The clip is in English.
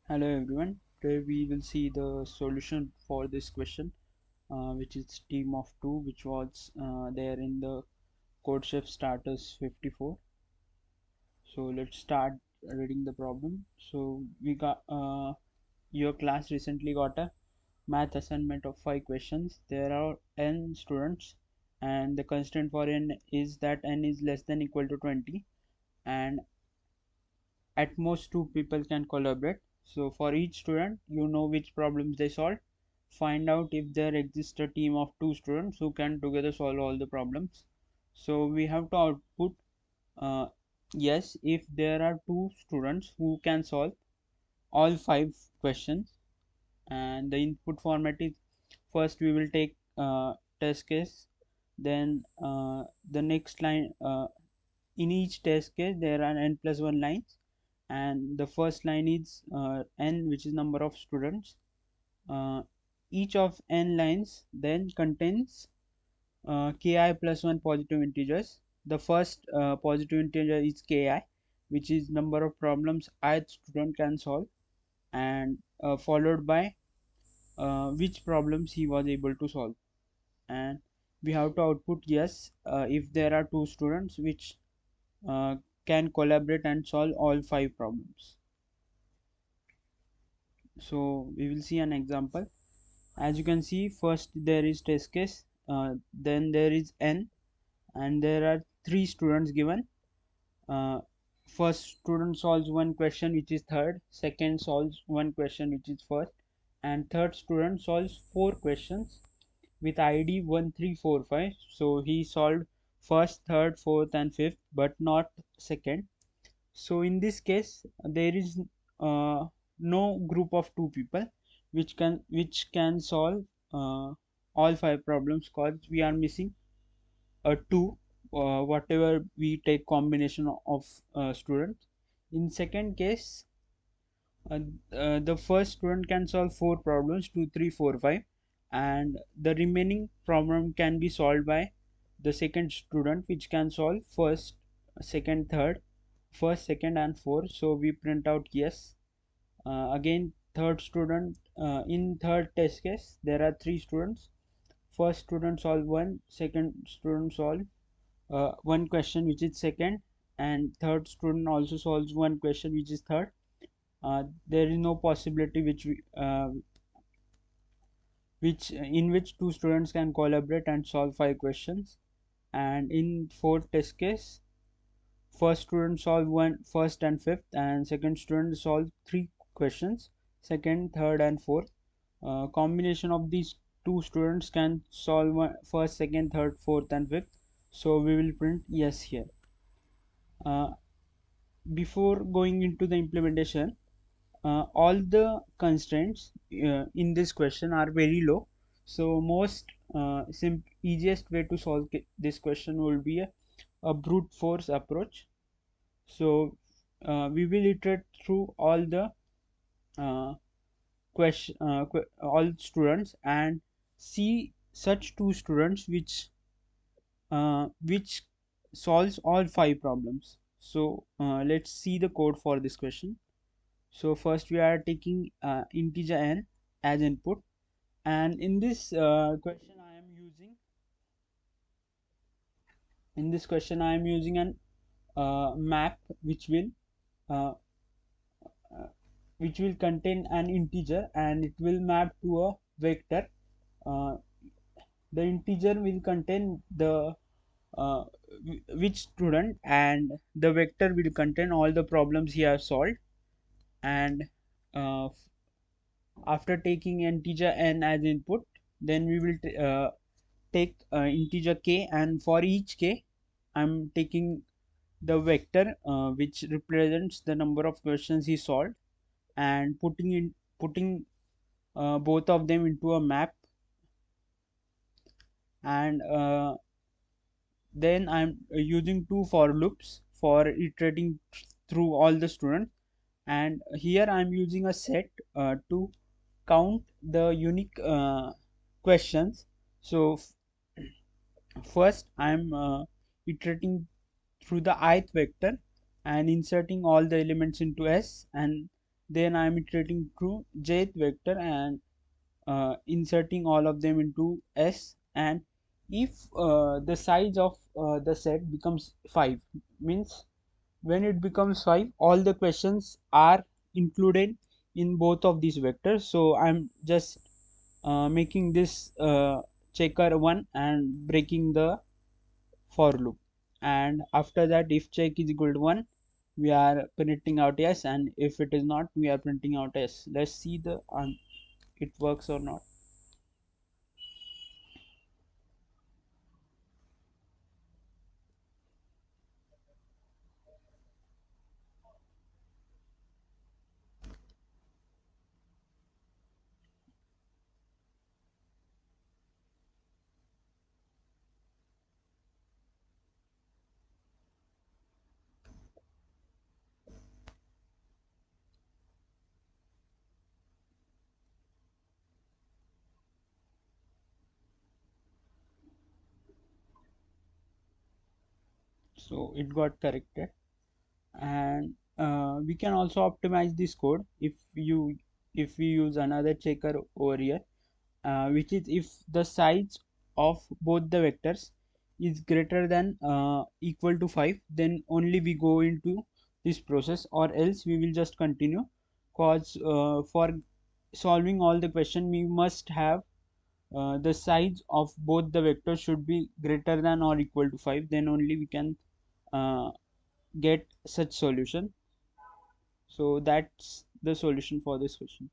Hello everyone. Today we will see the solution for this question, which is team of two, which was there in the Codechef starters 54. So let's start reading the problem. So we got your class recently got a math assignment of 5 questions. There are n students, and the constraint for n is that n is less than equal to 20, and at most two people can collaborate. So for each student, you know which problems they solve. Find out if there exists a team of two students who can together solve all the problems. So we have to output uh, yes if there are two students who can solve all 5 questions, and the input format is first we will take test case, then the next line, in each test case there are n plus 1 lines, and the first line is n, which is number of students. uh, each of n lines then contains ki plus 1 positive integers. The first positive integer is ki, which is number of problems ith student can solve, and followed by which problems he was able to solve. And we have to output yes if there are two students which uh, can collaborate and solve all 5 problems. So we will see an example. As you can see, first there is test case, then there is n, and there are 3 students given. uh, First student solves one question which is third, second solves one question which is first, and third student solves 4 questions with id 1345. So he solved first, third, fourth and fifth, but not second. So in this case there is no group of two people which can solve all 5 problems, cause we are missing a two, whatever we take combination of students. In second case, uh, the first student can solve 4 problems, 2 3 4 5, and the remaining problem can be solved by the second student, which can solve first, second, third, first, second and fourth. So we print out yes. Again, third student, in third test case there are 3 students. First student solve one, second student solve one question which is second, and third student also solves one question which is third. There is no possibility which in which two students can collaborate and solve 5 questions. And in fourth test case, first student solve one, first and fifth, and second student solve 3 questions, second, third and fourth. Combination of these two students can solve one, first, second, third, fourth and fifth. So we will print yes here. uh, Before going into the implementation, all the constraints in this question are very low. So most easiest way to solve this question will be a brute force approach. So we will iterate through all the uh, all students and see such two students which solves all 5 problems. So let's see the code for this question. So first we are taking integer n as input, and in this question I am using an map uh, uh, which will contain an integer, and it will map to a vector. uh, the integer will contain the uh, which student, and the vector will contain all the problems he has solved. And uh, after taking integer n as input, then we will take integer k, and for each k I'm taking the vector which represents the number of questions he solved, and putting both of them into a map. And then I'm using two for loops for iterating through all the students. And here I'm using a set to count the unique questions. So first I'm iterating through the ith vector and inserting all the elements into S, and then I'm iterating through jth vector and inserting all of them into S. And if the size of the set becomes 5, means when it becomes 5, all the questions are included in both of these vectors. So I'm just making this checker 1 and breaking the for loop. And after that, if check is equal to 1, we are printing out yes, and if it is not, we are printing out yes. Let's see the it works or not. So it got corrected. And we can also optimize this code if we use another checker over here, which is if the size of both the vectors is greater than equal to 5, then only we go into this process, or else we will just continue. Cause for solving all the question, we must have the size of both the vectors should be greater than or equal to 5, then only we can uh, get such solution. So that's the solution for this question.